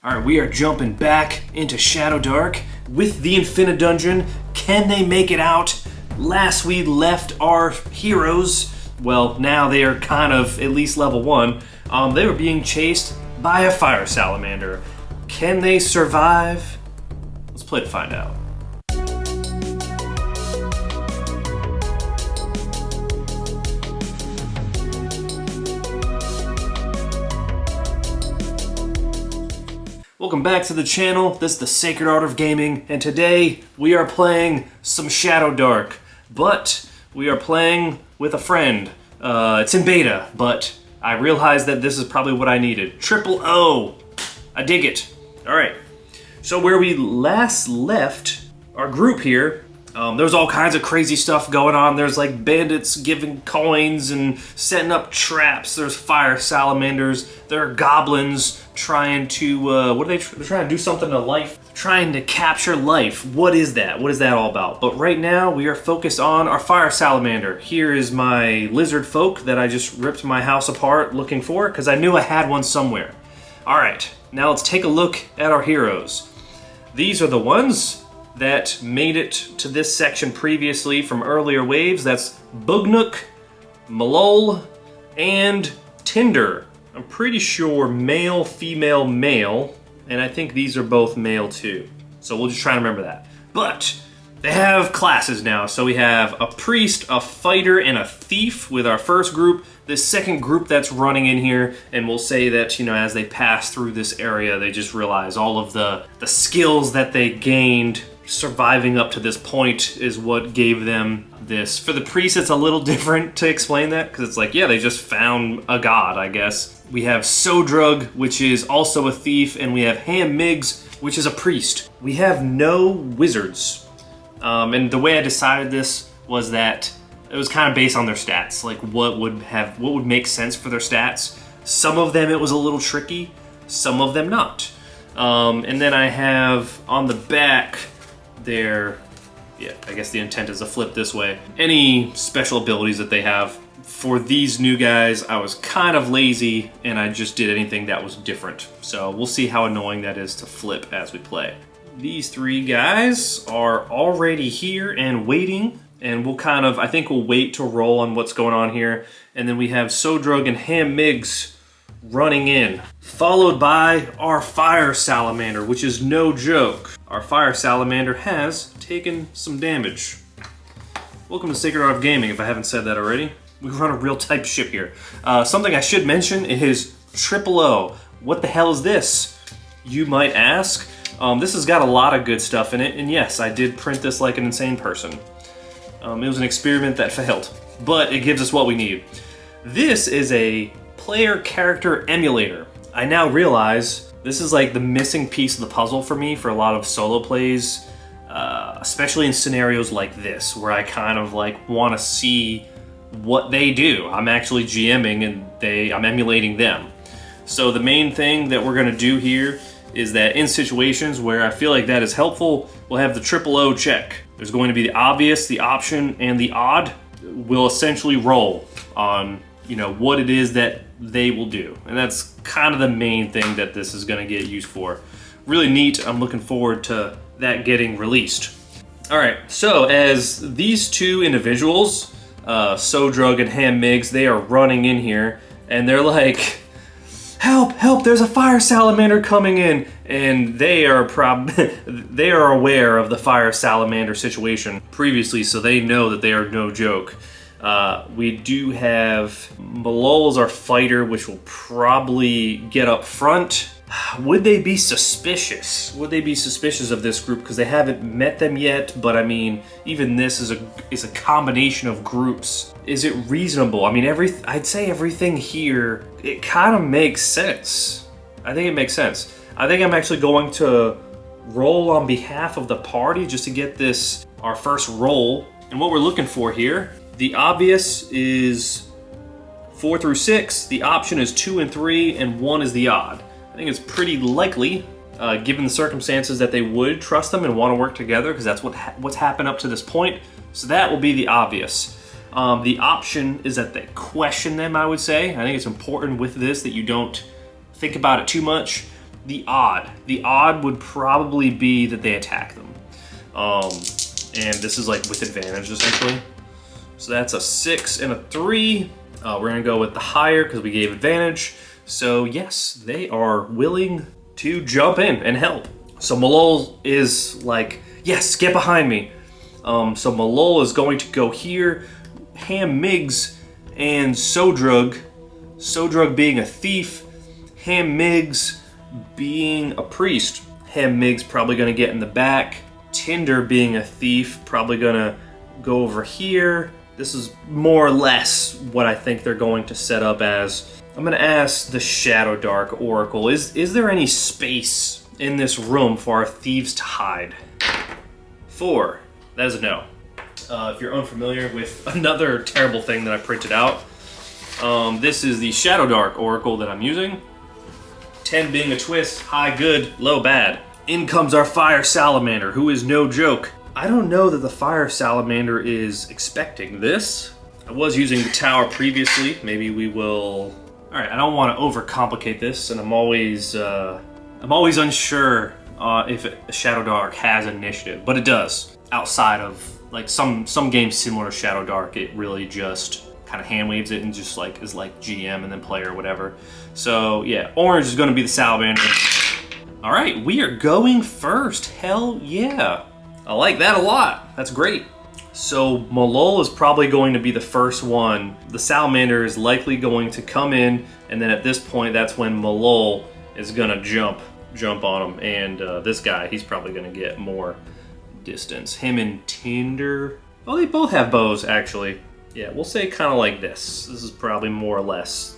Alright, we are jumping back into Shadowdark with the Infinidungeon. Can they make it out? Last we left our heroes, well, now they are kind of at least level 1. They were being chased by a fire salamander. Can they survive? Let's play to find out. Welcome back to the channel. This is the Sacred Art of Gaming, and today we are playing some Shadowdark, but we are playing with a friend. It's in beta, but I realized that this is probably what I needed. Triple O! I dig it. Alright, so where we last left our group here, there's all kinds of crazy stuff going on. There's like bandits giving coins and setting up traps. There's fire salamanders. There are goblins trying to, they're trying to do something to life. Trying to capture life. What is that? What is that all about? But right now we are focused on our fire salamander. Here is my lizard folk that I just ripped my house apart looking for because I knew I had one somewhere. Alright, now let's take a look at our heroes. These are the ones that made it to this section previously from earlier waves. That's Bugnook, Malol, and Tinder. I'm pretty sure male, female, male, and I think these are both male too. So we'll just try to remember that. But they have classes now. So we have a priest, a fighter, and a thief with our first group. This second group that's running in here, and we'll say that, you know, as they pass through this area, they just realize all of the skills that they gained surviving up to this point is what gave them this. For the priest, it's a little different to explain that, because it's like, yeah, they just found a god, I guess. We have Sodrug, which is also a thief, and we have Ham Miggs, which is a priest. We have no wizards. And the way I decided this was that it was kind of based on their stats, like what would make sense for their stats. Some of them it was a little tricky, some of them not. And then I have on the back there, yeah, I guess the intent is to flip this way. Any special abilities that they have. For these new guys, I was kind of lazy and I just did anything that was different. So we'll see how annoying that is to flip as we play. These three guys are already here and waiting, and we'll kind of, I think we'll wait to roll on what's going on here. And then we have Sodrug and Ham Miggs running in, followed by our fire salamander, which is no joke. Our fire salamander has taken some damage. Welcome to Sacred Art of Gaming, if I haven't said that already. We run a real type ship here. Something I should mention is Triple O. What the hell is this, you might ask? This has got a lot of good stuff in it, and yes, I did print this like an insane person. It was an experiment that failed, but it gives us what we need. This is a player character emulator. I now realize this is like the missing piece of the puzzle for me for a lot of solo plays, especially in scenarios like this, where I kind of like want to see what they do. I'm actually GMing and I'm emulating them. So the main thing that we're gonna do here is that in situations where I feel like that is helpful, we'll have the Triple O check. There's going to be the obvious, the option, and the odd. We'll essentially roll on, you know, what it is that they will do. And that's kind of the main thing that this is gonna get used for. Really neat, I'm looking forward to that getting released. All right, so as these two individuals, Sodrug and Ham Miggs, they are running in here, and they're like, help, help, there's a fire salamander coming in. And they are they are aware of the fire salamander situation previously, so they know that they are no joke. We do have Malol's our fighter, which will probably get up front. Would they be suspicious? Would they be suspicious of this group because they haven't met them yet? But I mean, even this is a combination of groups. Is it reasonable? I mean, I'd say everything here, it kind of makes sense. I think it makes sense. I think I'm actually going to roll on behalf of the party just to get this, our first roll. And what we're looking for here, the obvious is 4 through 6, the option is 2 and 3, and 1 is the odd. I think it's pretty likely, given the circumstances, that they would trust them and want to work together, because that's what's happened up to this point. So that will be the obvious. The option is that they question them, I would say. I think it's important with this that you don't think about it too much. the odd. The odd would probably be that they attack them. And this is like with advantage essentially. So that's a 6 and a 3. We're gonna go with the higher because we gave advantage. So yes, they are willing to jump in and help. So Malol is like, yes, get behind me. So Malol is going to go here. Ham Miggs and Sodrug. Sodrug being a thief. Ham Miggs being a priest. Ham Miggs probably gonna get in the back. Tinder being a thief, probably gonna go over here. This is more or less what I think they're going to set up as. I'm gonna ask the Shadowdark Oracle, is there any space in this room for our thieves to hide? 4, that is a no. If you're unfamiliar with another terrible thing that I printed out, this is the Shadowdark Oracle that I'm using. 10 being a twist, high good, low bad. In comes our Fire Salamander, who is no joke. I don't know that the Fire Salamander is expecting this. I was using the tower previously. Maybe we will... Alright, I don't want to overcomplicate this, and I'm always unsure if Shadowdark has initiative, but it does. Outside of like some games similar to Shadowdark, it really just kind of hand waves it and just like is like GM and then player or whatever. So yeah, orange is going to be the Salamander. All right, we are going first. Hell yeah. I like that a lot. That's great. So Malol is probably going to be the first one. The Salamander is likely going to come in, and then at this point, that's when Malol is gonna jump on him. And this guy, he's probably gonna get more distance. Him and Tinder. Oh, they both have bows, actually. Yeah, we'll say kind of like this. This is probably more or less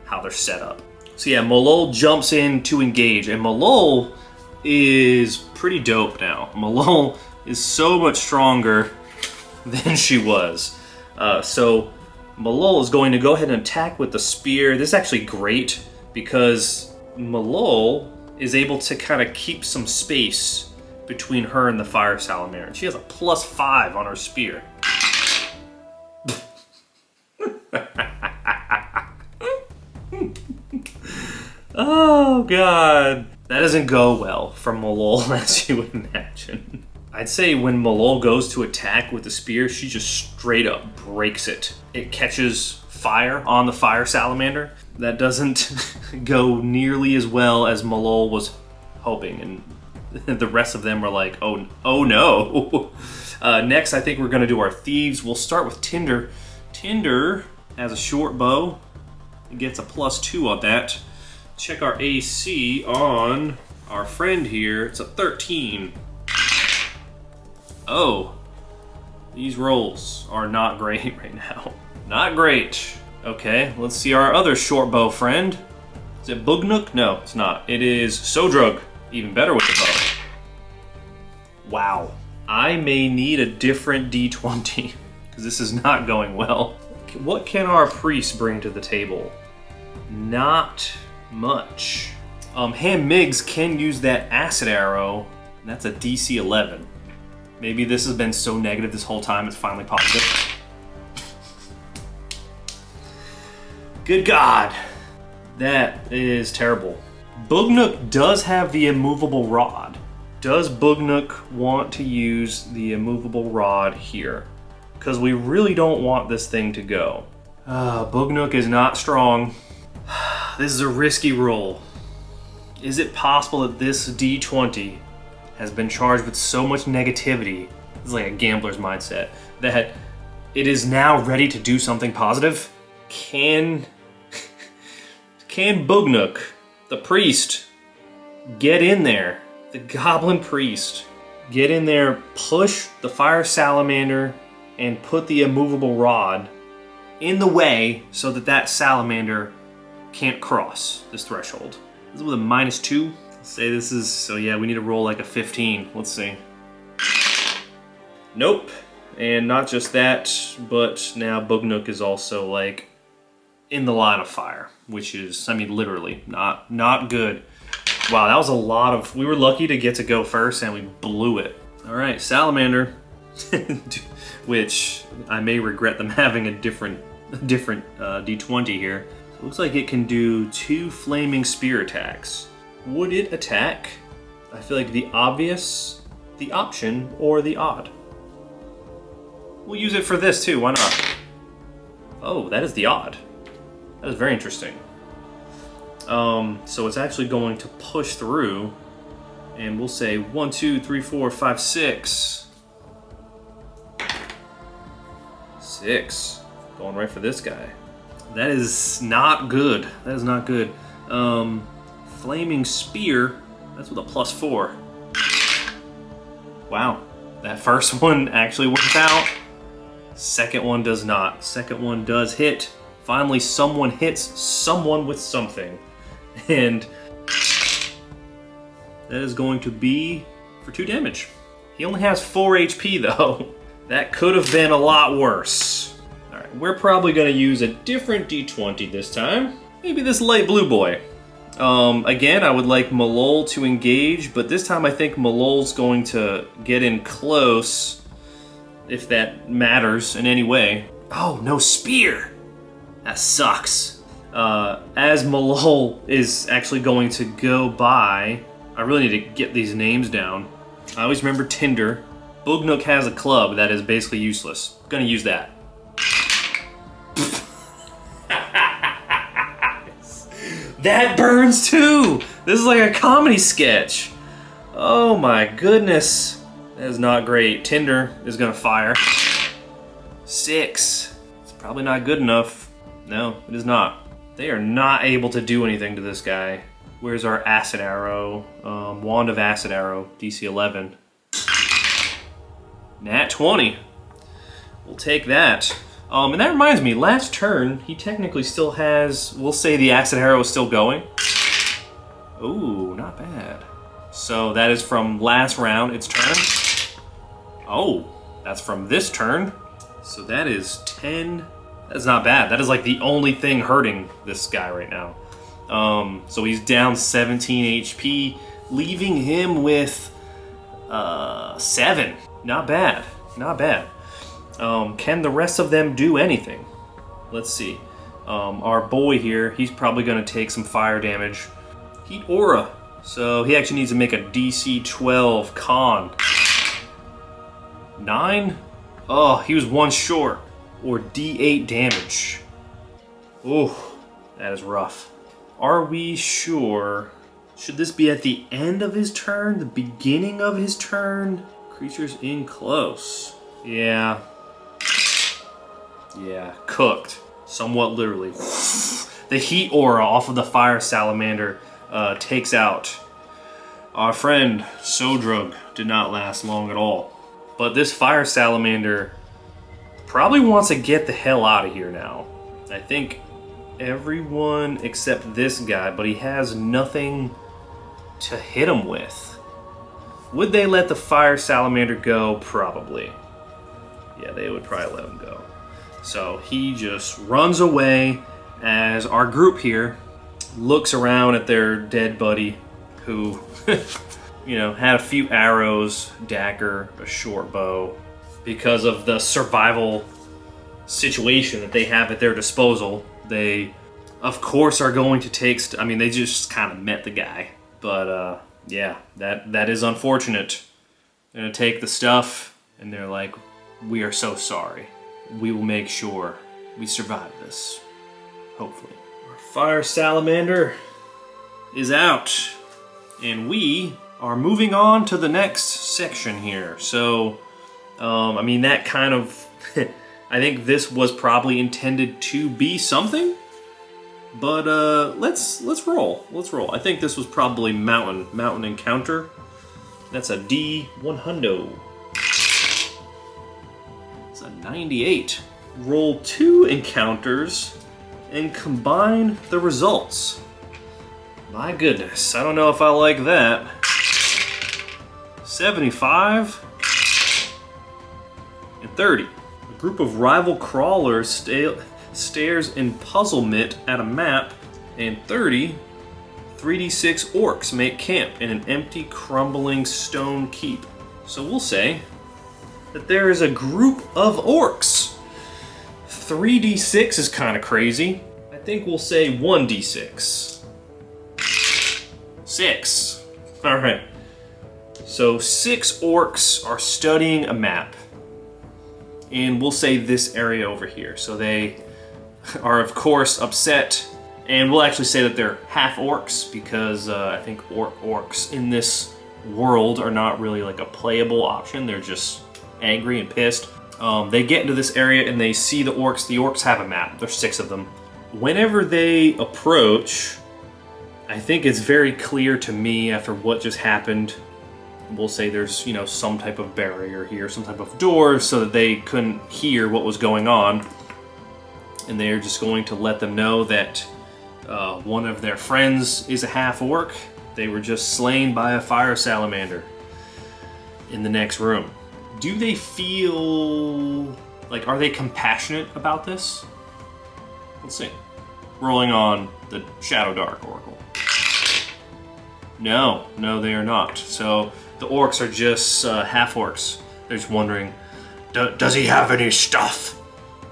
how they're set up. So yeah, Malol jumps in to engage, and Malol is pretty dope now. Malol is so much stronger than she was. So Malol is going to go ahead and attack with the spear. This is actually great because Malol is able to kind of keep some space between her and the Fire Salamander. She has a +5 on her spear. Oh god. That doesn't go well for Malol, as you would imagine. I'd say when Malol goes to attack with the spear, she just straight up breaks it. It catches fire on the Fire Salamander. That doesn't go nearly as well as Malol was hoping, and the rest of them were like, oh no. Next, I think we're gonna do our thieves. We'll start with Tinder. Tinder has a short bow. It gets a +2 on that. Check our AC on our friend here. It's a 13. Oh, these rolls are not great right now. Not great. Okay, let's see our other short bow friend. Is it Bugnuk? No, it's not. It is Sodrug. Even better with the bow. Wow. I may need a different D20 because this is not going well. What can our priest bring to the table? Not much. Ham Miggs can use that acid arrow, and that's a DC 11. Maybe this has been so negative this whole time, it's finally positive. Good God, that is terrible. Bugnuk does have the immovable rod. Does Bugnuk want to use the immovable rod here? Because we really don't want this thing to go. Bugnuk is not strong. This is a risky roll. Is it possible that this D20 has been charged with so much negativity, this is like a gambler's mindset, that it is now ready to do something positive? Can Bugnuk, the priest, get in there? The goblin priest, get in there, push the Fire Salamander, and put the immovable rod in the way so that salamander can't cross this threshold. This is with a -2. Let's say this is, so yeah, we need to roll like a 15. Let's see. Nope. And not just that, but now Bugnuk is also like in the line of fire, which is, I mean, literally not good. Wow, that was a lot of, we were lucky to get to go first and we blew it. All right, Salamander, which I may regret them having a different D20 here. Looks like it can do 2 flaming spear attacks. Would it attack? I feel like the obvious, the option, or the odd. We'll use it for this too, why not? Oh, that is the odd. That is very interesting. So it's actually going to push through, and we'll say 1, 2, 3, 4, 5, 6. 6. Going right for this guy. That is not good. That is not good. Flaming Spear, that's with a +4. Wow. That first one actually worked out. Second one does not. Second one does hit. Finally, someone hits someone with something. And that is going to be for 2 damage. He only has 4 HP though. That could have been a lot worse. Alright, we're probably going to use a different D20 this time. Maybe this light blue boy. Again, I would like Malol to engage, but this time I think Malol's going to get in close, if that matters in any way. Oh, no spear! That sucks. As Malol is actually going to go by, I really need to get these names down. I always remember Tinder. Boognook has a club that is basically useless. Gonna use that. That burns too! This is like a comedy sketch. Oh my goodness. That is not great. Tinder is gonna fire. 6. It's probably not good enough. No, it is not. They are not able to do anything to this guy. Where's our acid arrow? Wand of acid arrow, DC 11. Nat 20. We'll take that. And that reminds me, last turn, he technically still has, we'll say the acid arrow is still going. Ooh, not bad. So that is from last round, its turn. Oh, that's from this turn. So that is 10. That's not bad. That is like the only thing hurting this guy right now. So he's down 17 HP, leaving him with 7. Not bad, not bad. Can the rest of them do anything? Let's see. Our boy here, he's probably going to take some fire damage. Heat Aura. So he actually needs to make a DC 12 con. 9? Oh, he was 1 short. Or D8 damage. Ooh, that is rough. Are we sure? Should this be at the end of his turn? The beginning of his turn? Creatures in close. Yeah. Yeah, cooked. Somewhat literally. The heat aura off of the fire salamander takes out. Our friend Sodrug did not last long at all. But this fire salamander probably wants to get the hell out of here now. I think everyone except this guy, but he has nothing to hit him with. Would they let the fire salamander go? Probably. Yeah, they would probably let him go. So he just runs away as our group here looks around at their dead buddy who, you know, had a few arrows, dagger, a short bow. Because of the survival situation that they have at their disposal, they, of course, are going to take... I mean, they just kind of met the guy. But, yeah, that is unfortunate. They're going to take the stuff, and they're like, we are so sorry. We will make sure we survive this. Hopefully. Our fire salamander is out. And we are moving on to the next section here. So, I mean, that kind of... I think this was probably intended to be something. But, let's roll. Let's roll. I think this was probably Mountain Encounter. That's a D100. 98. Roll 2 encounters and combine the results. My goodness, I don't know if I like that. 75 and 30. A group of rival crawlers stares in puzzlement at a map, and 30 3d6 orcs make camp in an empty, crumbling stone keep. So we'll say that there is a group of orcs. 3d6 is kind of crazy. I think we'll say 1d6. 6. All right. So 6 orcs are studying a map. And we'll say this area over here. So they are, of course, upset. And we'll actually say that they're half orcs because I think orcs in this world are not really like a playable option. They're just angry and pissed. They get into this area and they see the orcs. The orcs have a map. There's 6 of them. Whenever they approach, I think it's very clear to me after what just happened. We'll say there's, some type of barrier here, some type of door so that they couldn't hear what was going on. And they're just going to let them know that one of their friends is a half orc. They were just slain by a fire salamander in the next room. Do they feel like, are they compassionate about this? Let's see. Rolling on the Shadowdark Oracle. No, they are not. So the orcs are just half orcs. They're just wondering, does he have any stuff?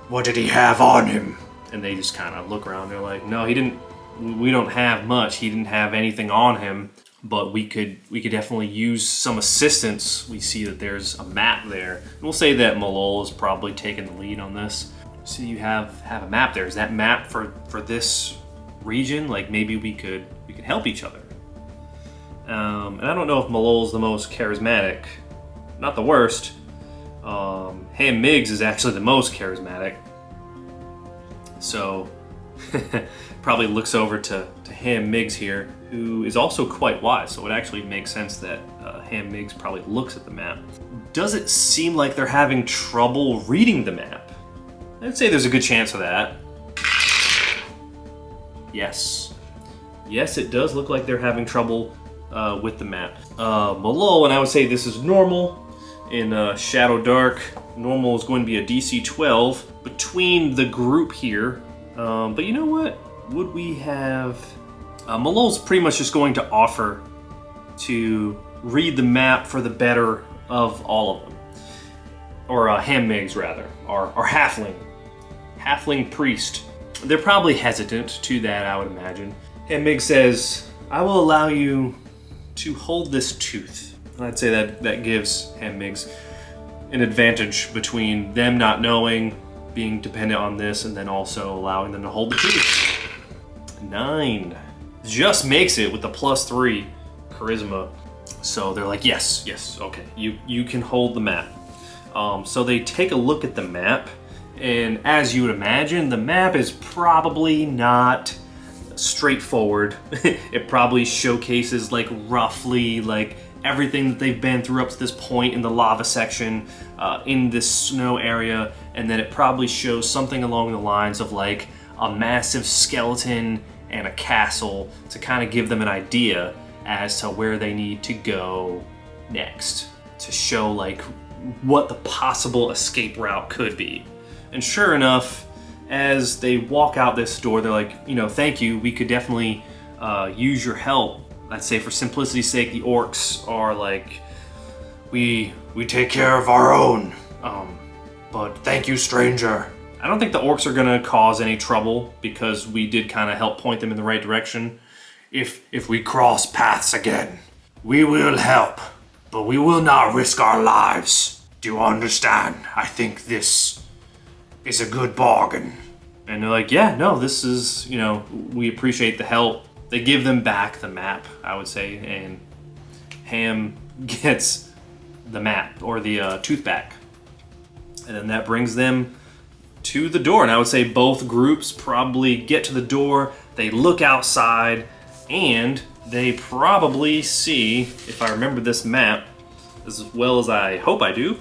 What did he have on him? And they just kind of look around. They're like, no, he didn't. We don't have much. He didn't have anything on him, but we could definitely use some assistance. We see that there's a map there. And we'll say that Malol is probably taking the lead on this. So you have a map there. Is that map for this region? Like maybe we could help each other. And I don't know if Malol's the most charismatic. Not the worst. Ham Miggs is actually the most charismatic. So probably looks over to Ham Miggs here, who is also quite wise. So it actually makes sense that Ham Miggs probably looks at the map. Does it seem like they're having trouble reading the map? I'd say there's a good chance of that. Yes. Yes, it does look like they're having trouble with the map. Malol, and I would say this is normal. In Shadowdark, normal is going to be a DC 12 between the group here. But you know what? Would we have... Malol's pretty much just going to offer to read the map for the better of all of them. Or Ham Miggs, rather. Or Halfling. Halfling Priest. They're probably hesitant to that, I would imagine. Ham Miggs says, I will allow you to hold this tooth. And I'd say that gives Ham Miggs an advantage between them not knowing, being dependent on this, and then also allowing them to hold the tooth. 9. Just makes it with the +3 charisma. So they're like, yes, okay, you can hold the map. So they take a look at the map, and as you would imagine, the map is probably not straightforward. It probably showcases like roughly like everything that they've been through up to this point in the lava section, in this snow area, and then it probably shows something along the lines of like a massive skeleton and a castle to kind of give them an idea as to where they need to go next, to show like what the possible escape route could be. And sure enough, as they walk out this door, they're like, thank you, we could definitely use your help. I'd say for simplicity's sake, the orcs are like, we take care of our own, but thank you, stranger. I don't think the orcs are gonna cause any trouble because we did kind of help point them in the right direction. If we cross paths again, we will help, but we will not risk our lives. Do you understand? I think this is a good bargain. And they're like, yeah, no, this is, we appreciate the help. They give them back the map, I would say, and Ham gets the map, or the tooth back. And then that brings them to the door. And I would say both groups probably get to the door, they look outside, and they probably see, if I remember this map as well as I hope I do,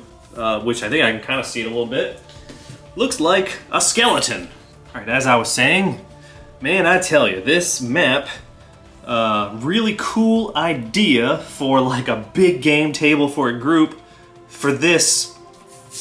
which I think I can kind of see it a little bit, looks like a skeleton. All right, as I was saying, man, I tell you, this map, really cool idea for like a big game table for a group. For this,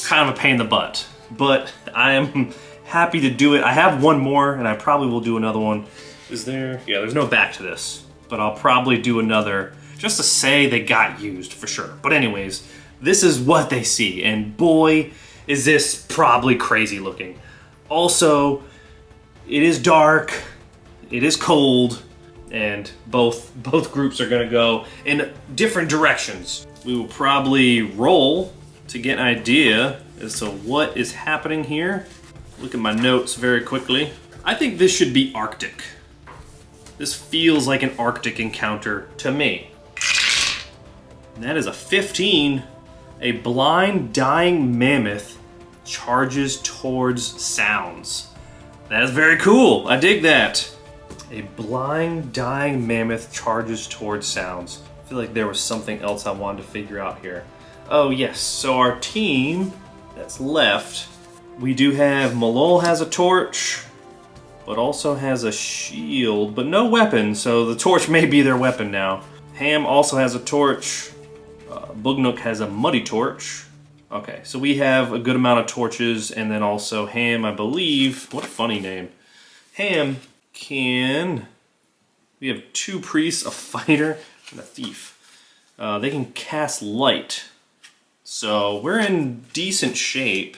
kind of a pain in the butt, but I am happy to do it. I have one more, and I probably will do another one. Is there? Yeah, there's no back to this, but I'll probably do another just to say they got used for sure. But anyways, this is what they see, and boy, is this probably crazy looking. Also, it is dark, it is cold, and both groups are going to go in different directions. We will probably roll to get an idea as to what is happening here. Look at my notes very quickly. I think this should be Arctic. This feels like an Arctic encounter to me. And that is a 15. A blind, dying mammoth charges towards sounds. That is very cool. I dig that. A blind, dying mammoth charges towards sounds. I feel like there was something else I wanted to figure out here. Oh yes, so our team that's left, we do have Malol has a torch, but also has a shield, but no weapon, so the torch may be their weapon now. Ham also has a torch. Boognook has a muddy torch. Okay, so we have a good amount of torches, and then also Ham, I believe, what a funny name. Ham can, we have 2 priests, a fighter, and a thief. They can cast light. So we're in decent shape.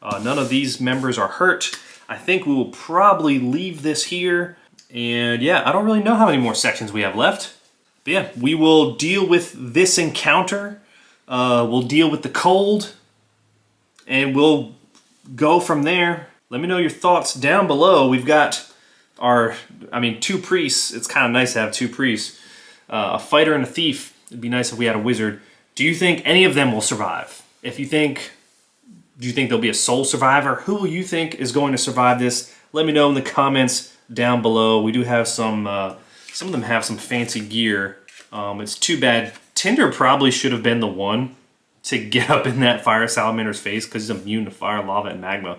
None of these members are hurt. I think we will probably leave this here. And yeah, I don't really know how many more sections we have left. But yeah, we will deal with this encounter. We'll deal with the cold. And we'll go from there. Let me know your thoughts down below. We've got our, 2 priests. It's kind of nice to have 2 priests. A fighter and a thief. It'd be nice if we had a wizard. Do you think any of them will survive? If you think, do you think there'll be a sole survivor? Who will you think is going to survive this? Let me know in the comments down below. We do have some of them have some fancy gear. It's too bad. Tinder probably should have been the one to get up in that fire salamander's face because he's immune to fire, lava, and magma.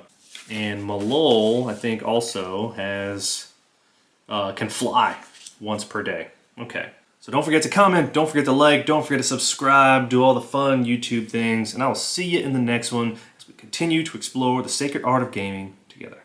And Malol, I think, also has can fly once per day. Okay. So don't forget to comment, don't forget to like, don't forget to subscribe, do all the fun YouTube things, and I will see you in the next one as we continue to explore the sacred art of gaming together.